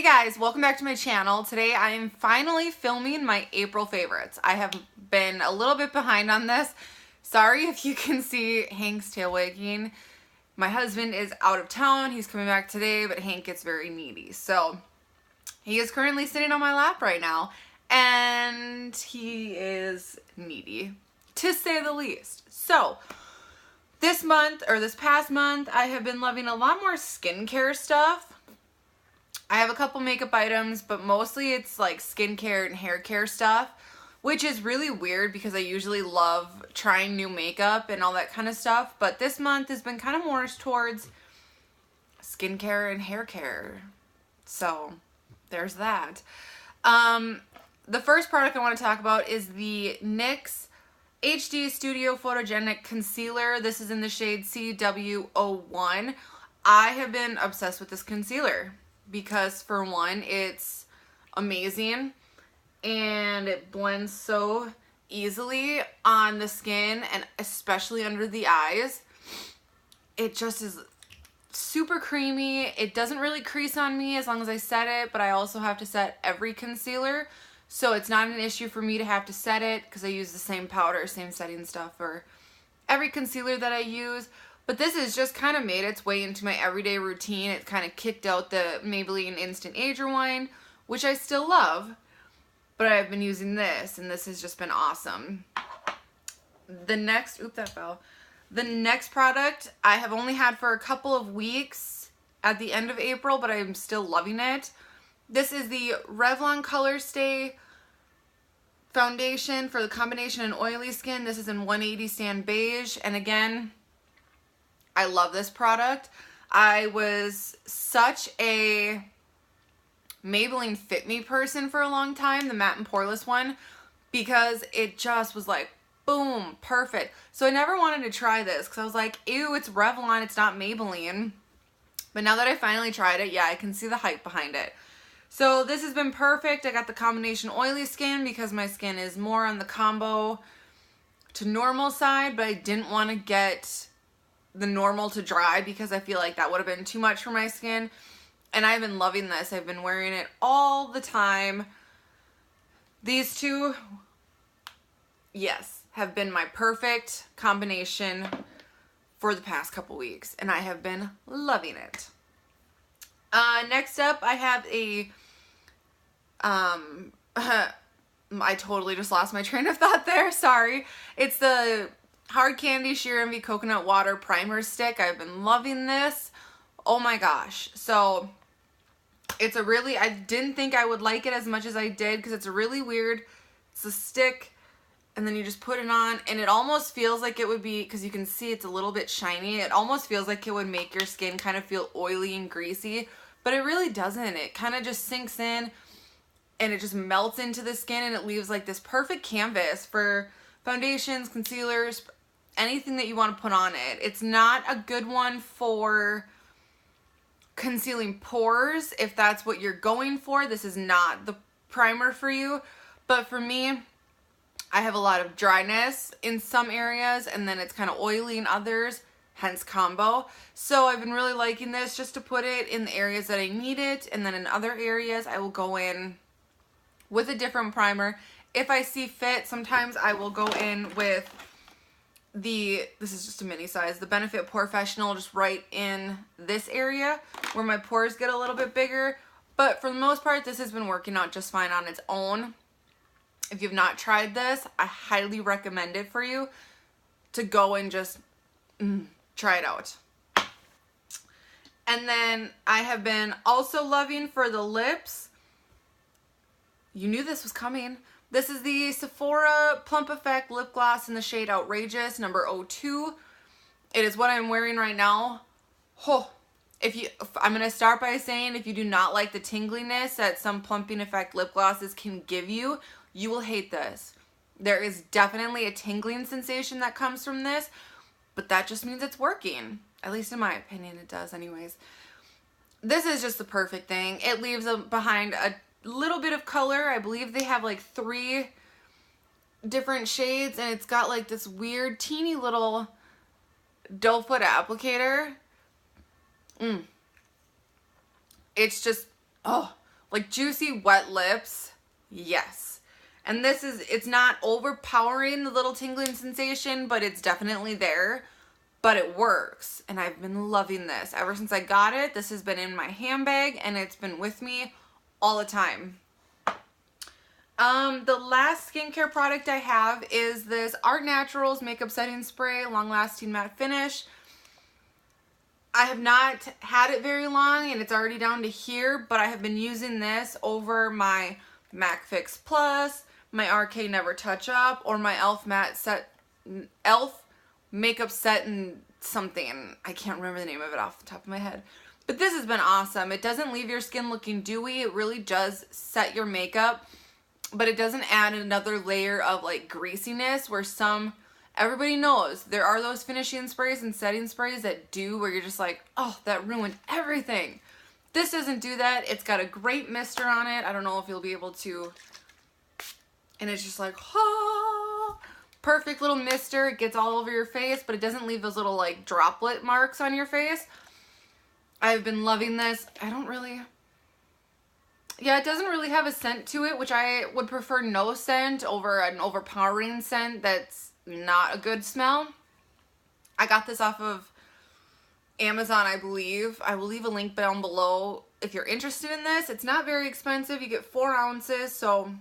guys, welcome back to my channel. Today I am finally filming my April favorites. I have been a little bit behind on this. Sorry if you can see Hank's tail wagging. My husband is out of town. He's coming back today, but Hank gets very needy. So he is currently sitting on my lap right now, and he is needy, to say the least. So this month, or this past month, I have been loving a lot more skincare stuff. I have a couple makeup items, but mostly it's like skincare and hair care stuff, which is really weird because I usually love trying new makeup and all that kind of stuff. But this month has been kind of more towards skincare and hair care. So there's that. The first product I want to talk about is the NYX HD Studio Photogenic Concealer. This is in the shade CW01. I have been obsessed with this concealer because, for one, it's amazing and it blends so easily on the skin and especially under the eyes. It just is super creamy. It doesn't really crease on me as long as I set it, but I also have to set every concealer, so it's not an issue for me to have to set it because I use the same powder, same setting stuff for every concealer that I use. But this has just kind of made its way into my everyday routine. It kind of kicked out the Maybelline Instant Age Rewind, which I still love, but I've been using this, and this has just been awesome. The next, oops, that fell. The next product I have only had for a couple of weeks at the end of April, but I'm still loving it. This is the Revlon Colorstay foundation for the combination and oily skin. This is in 180 Sand Beige, and again, I love this product. I was such a Maybelline Fit Me person for a long time, the matte and poreless one, because it just was like, boom, perfect. So I never wanted to try this because I was like, ew, it's Revlon, it's not Maybelline. But now that I finally tried it, yeah, I can see the hype behind it. So this has been perfect. I got the combination oily skin because my skin is more on the combo to normal side, but I didn't want to get the normal to dry because I feel like that would have been too much for my skin. And I've been loving this. I've been wearing it all the time. These two, yes, have been my perfect combination for the past couple weeks, and I have been loving it. Next up, I have a I totally just lost my train of thought there, sorry. It's the Hard Candy Sheer Envy Coconut Water Primer Stick. I've been loving this. Oh my gosh. So it's a really, I didn't think I would like it as much as I did because it's a really weird, it's a stick and then you just put it on and it almost feels like it would be, because you can see it's a little bit shiny, it almost feels like it would make your skin kind of feel oily and greasy, but it really doesn't. It kind of just sinks in and it just melts into the skin and it leaves like this perfect canvas for foundations, concealers, anything that you want to put on it. It's not a good one for concealing pores if that's what you're going for. This is not the primer for you, but for me, I have a lot of dryness in some areas and then it's kind of oily in others, hence combo. So I've been really liking this just to put it in the areas that I need it, and then in other areas I will go in with a different primer if I see fit. Sometimes I will go in with this is just a mini size, the Benefit Porefessional, just right in this area where my pores get a little bit bigger. But for the most part, this has been working out just fine on its own. If you've not tried this, I highly recommend it for you to go and just try it out. And then I have been also loving for the lips. You knew this was coming. This is the Sephora Plump Effect Lip Gloss in the shade Outrageous, number 02. It is what I'm wearing right now. Oh, I'm going to start by saying if you do not like the tingliness that some plumping effect lip glosses can give you, you will hate this. There is definitely a tingling sensation that comes from this, but that just means it's working. At least in my opinion, it does anyways. This is just the perfect thing. It leaves behind a little bit of color. I believe they have like 3 different shades, and it's got like this weird teeny little doe foot applicator. It's just, oh, Like juicy wet lips, yes. And this is, it's not overpowering the little tingling sensation, but it's definitely there. But it works, and I've been loving this. Ever since I got it, this has been in my handbag, and it's been with me all the time. The last skincare product I have is this Artnaturals Makeup Setting Spray, Long Lasting Matte Finish. I have not had it very long, and it's already down to here, but I have been using this over my MAC Fix Plus, my RK Never Touch Up, or my Elf Makeup Set and something. I can't remember the name of it off the top of my head. But this has been awesome. It doesn't leave your skin looking dewy. It really does set your makeup, but it doesn't add another layer of like greasiness where everybody knows there are those finishing sprays and setting sprays that do where you're just like, oh, that ruined everything. This doesn't do that. It's got a great mister on it. I don't know if you'll be able to, and it's just like, oh, perfect little mister. It gets all over your face, but it doesn't leave those little like droplet marks on your face. I've been loving this. It doesn't really have a scent to it, which I would prefer no scent over an overpowering scent that's not a good smell. I got this off of Amazon, I believe. I will leave a link down below if you're interested in this. It's not very expensive. You get 4 ounces, so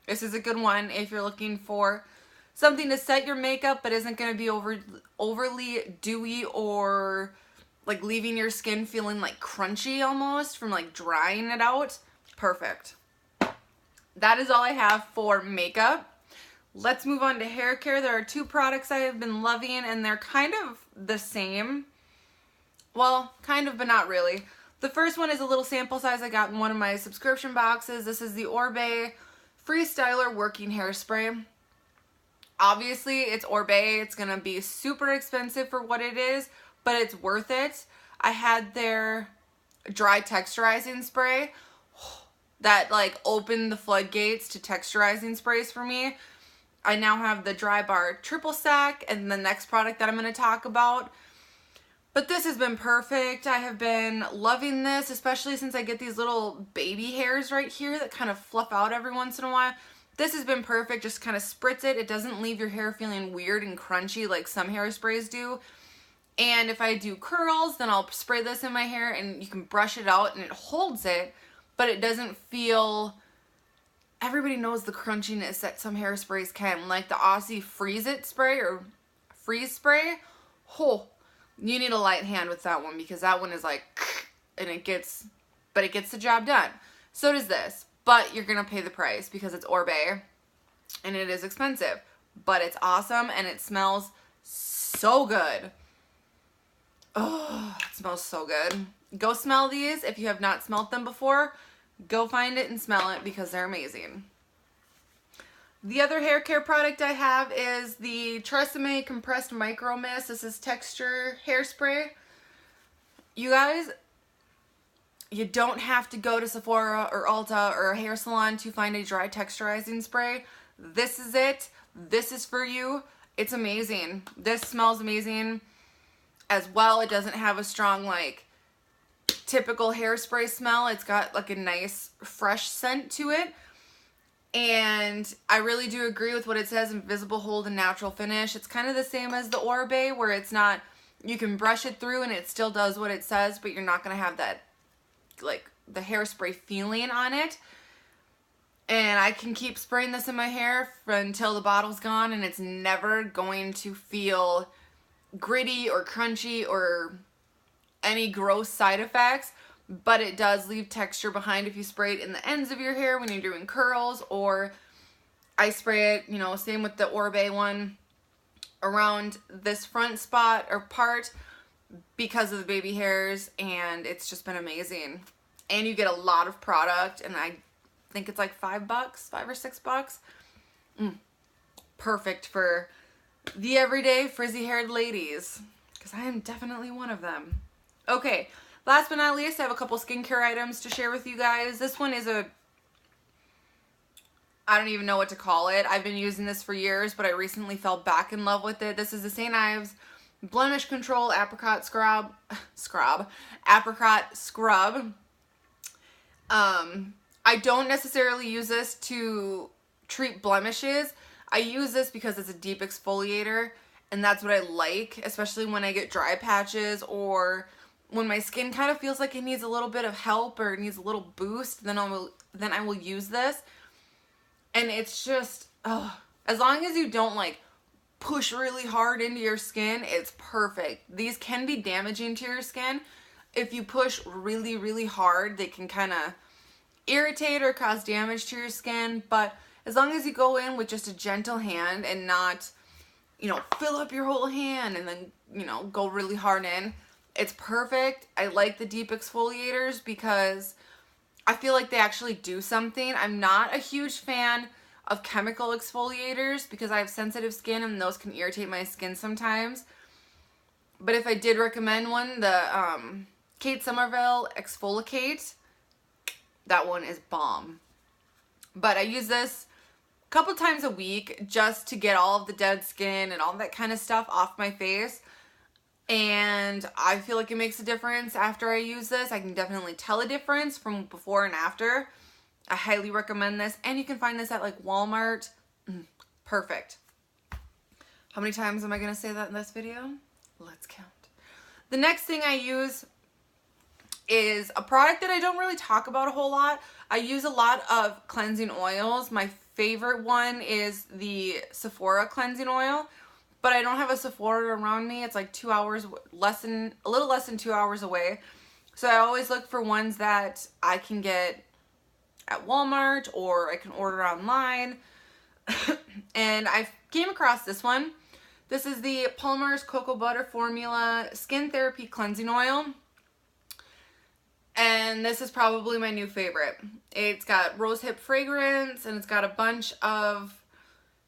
this is a good one if you're looking for something to set your makeup but isn't going to be overly dewy or like leaving your skin feeling like crunchy almost from like drying it out. Perfect. That is all I have for makeup. Let's move on to hair care. There are 2 products I have been loving, and they're kind of the same. Well, kind of, but not really. The first one is a little sample size I got in one of my subscription boxes. This is the Oribe Freestyler Working Hairspray. Obviously, it's Oribe. It's going to be super expensive for what it is, but it's worth it. I had their dry texturizing spray that like opened the floodgates to texturizing sprays for me. I now have the Dry Bar Triple Stack and the next product that I'm going to talk about. But this has been perfect. I have been loving this, especially since I get these little baby hairs right here that kind of fluff out every once in a while. This has been perfect. Just kind of spritz it. It doesn't leave your hair feeling weird and crunchy like some hairsprays do. And if I do curls, then I'll spray this in my hair and you can brush it out and it holds it, but it doesn't feel... Everybody knows the crunchiness that some hairsprays can, like the Aussie Freeze It spray or Freeze Spray. Oh, you need a light hand with that one because that one is like, and it gets the job done. So does this, but you're going to pay the price because it's Oribe and it is expensive, but it's awesome and it smells so good. Oh, it smells so good. Go smell these if you have not smelled them before. Go find it and smell it because they're amazing. The other hair care product I have is the TRESemme Compressed Micro Mist. This is texture hairspray. You guys, you don't have to go to Sephora or Ulta or a hair salon to find a dry texturizing spray. This is it. This is for you. It's amazing. This smells amazing as well. It doesn't have a strong like typical hairspray smell. It's got like a nice fresh scent to it, and I really do agree with what it says, invisible hold and natural finish. It's kind of the same as the Oribe where it's not, you can brush it through and it still does what it says, but you're not going to have that like the hairspray feeling on it. And I can keep spraying this in my hair until the bottle's gone and it's never going to feel gritty or crunchy or any gross side effects, but it does leave texture behind if you spray it in the ends of your hair when you're doing curls, or I spray it, you know, same with the Oribe one, around this front spot or part because of the baby hairs, and it's just been amazing. And you get a lot of product, and I think it's like $5, $5 or $6. Perfect for the everyday frizzy-haired ladies, because I am definitely one of them. Okay, last but not least, I have a couple skincare items to share with you guys. This one is I don't even know what to call it. I've been using this for years, but I recently fell back in love with it. This is the St. Ives Blemish Control Apricot Scrub. I don't necessarily use this to treat blemishes. I use this because it's a deep exfoliator, and that's what I like, especially when I get dry patches or when my skin kind of feels like it needs a little bit of help or it needs a little boost. Then I will use this, and it's just, as long as you don't like push really hard into your skin, it's perfect. These can be damaging to your skin. If you push really, really hard, they can kind of irritate or cause damage to your skin, but as long as you go in with just a gentle hand and not, you know, fill up your whole hand and then, you know, go really hard in, it's perfect. I like the deep exfoliators because I feel like they actually do something. I'm not a huge fan of chemical exfoliators because I have sensitive skin and those can irritate my skin sometimes. But if I did recommend one, the Kate Somerville Exfoliate, that one is bomb. But I use this a couple times a week just to get all of the dead skin and all that kind of stuff off my face. And I feel like it makes a difference after I use this. I can definitely tell a difference from before and after. I highly recommend this. And you can find this at like Walmart. Perfect. How many times am I going to say that in this video? Let's count. The next thing I use is a product that I don't really talk about a whole lot. I use a lot of cleansing oils. My favorite one is the Sephora cleansing oil, but I don't have a Sephora around me. It's like 2 hours, a little less than 2 hours away. So I always look for ones that I can get at Walmart or I can order online. And I came across this one. This is the Palmer's Cocoa Butter Formula Skin Therapy Cleansing Oil. And this is probably my new favorite. It's got rosehip fragrance and it's got a bunch of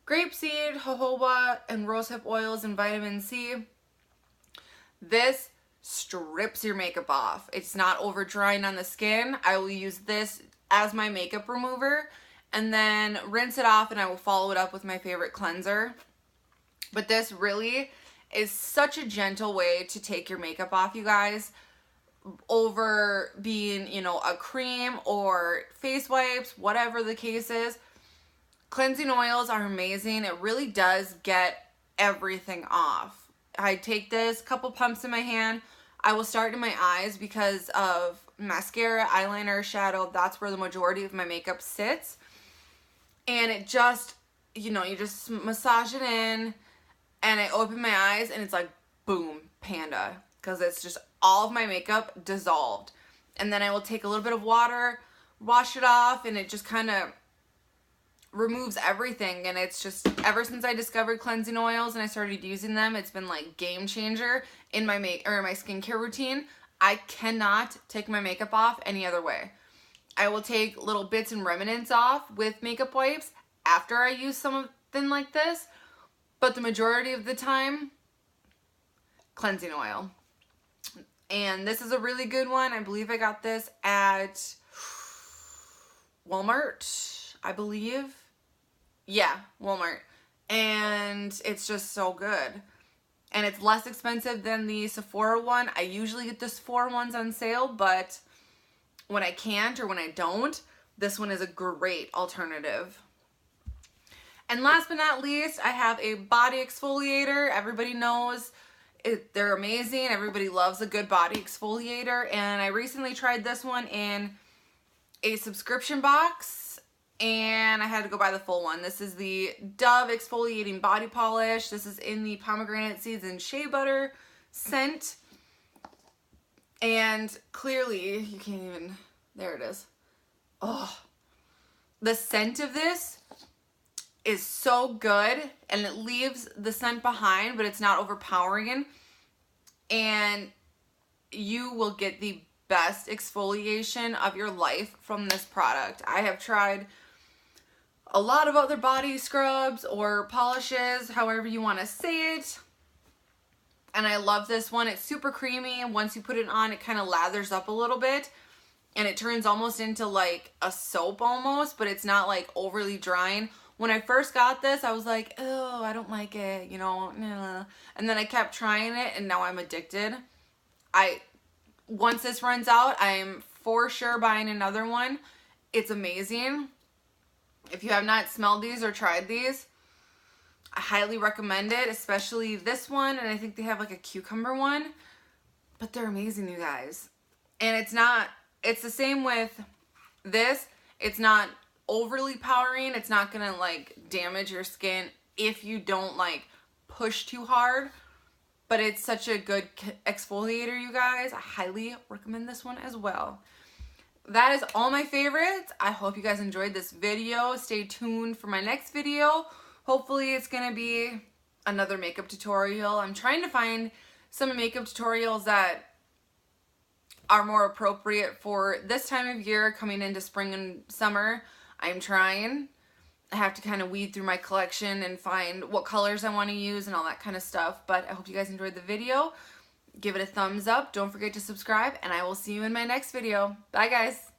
grapeseed, jojoba, and rosehip oils and vitamin C. This strips your makeup off. It's not over drying on the skin. I will use this as my makeup remover and then rinse it off, and I will follow it up with my favorite cleanser. But this really is such a gentle way to take your makeup off, you guys, over being, you know, a cream or face wipes, whatever the case is. Cleansing oils are amazing. It really does get everything off. I take this, couple pumps in my hand. I will start in my eyes because of mascara, eyeliner, shadow. That's where the majority of my makeup sits. And it just, you know, you just massage it in, and I open my eyes and it's like, boom, panda. Because it's just all of my makeup dissolved. And then I will take a little bit of water, wash it off, and it just kind of removes everything. And it's just, ever since I discovered cleansing oils and I started using them, it's been like game changer in my my skincare routine. I cannot take my makeup off any other way. I will take little bits and remnants off with makeup wipes after I use something like this, but the majority of the time, cleansing oil. And this is a really good one. I believe I got this at Walmart, I believe. Yeah, Walmart. And it's just so good. And it's less expensive than the Sephora one. I usually get the Sephora ones on sale, but when I can't or when I don't, this one is a great alternative. And last but not least, I have a body exfoliator. Everybody knows they're amazing. Everybody loves a good body exfoliator. And I recently tried this one in a subscription box, and I had to go buy the full one. This is the Dove Exfoliating Body Polish. This is in the Pomegranate Seeds and Shea Butter scent. And clearly, you can't even, there it is. Oh, the scent of this is so good, and it leaves the scent behind, but it's not overpowering. And you will get the best exfoliation of your life from this product. I have tried a lot of other body scrubs or polishes, however you want to say it, and I love this one. It's super creamy, and once you put it on, it kind of lathers up a little bit, and it turns almost into like a soap almost, but it's not like overly drying. When I first got this, I was like, oh, I don't like it, you know, nah. And then I kept trying it, and now I'm addicted. Once this runs out, I'm for sure buying another one, It's amazing. If you have not smelled these or tried these, I highly recommend it, especially this one, and I think they have like a cucumber one, but they're amazing, you guys. And it's the same with this. It's not overly powdering. It's not gonna like damage your skin if you don't like push too hard, but it's such a good exfoliator, you guys. I highly recommend this one as well. That is all my favorites. I hope you guys enjoyed this video. Stay tuned for my next video. Hopefully it's gonna be another makeup tutorial. I'm trying to find some makeup tutorials that are more appropriate for this time of year coming into spring and summer. I'm trying. I have to kind of weed through my collection and find what colors I want to use and all that kind of stuff. But I hope you guys enjoyed the video. Give it a thumbs up. Don't forget to subscribe, and I will see you in my next video. Bye, guys.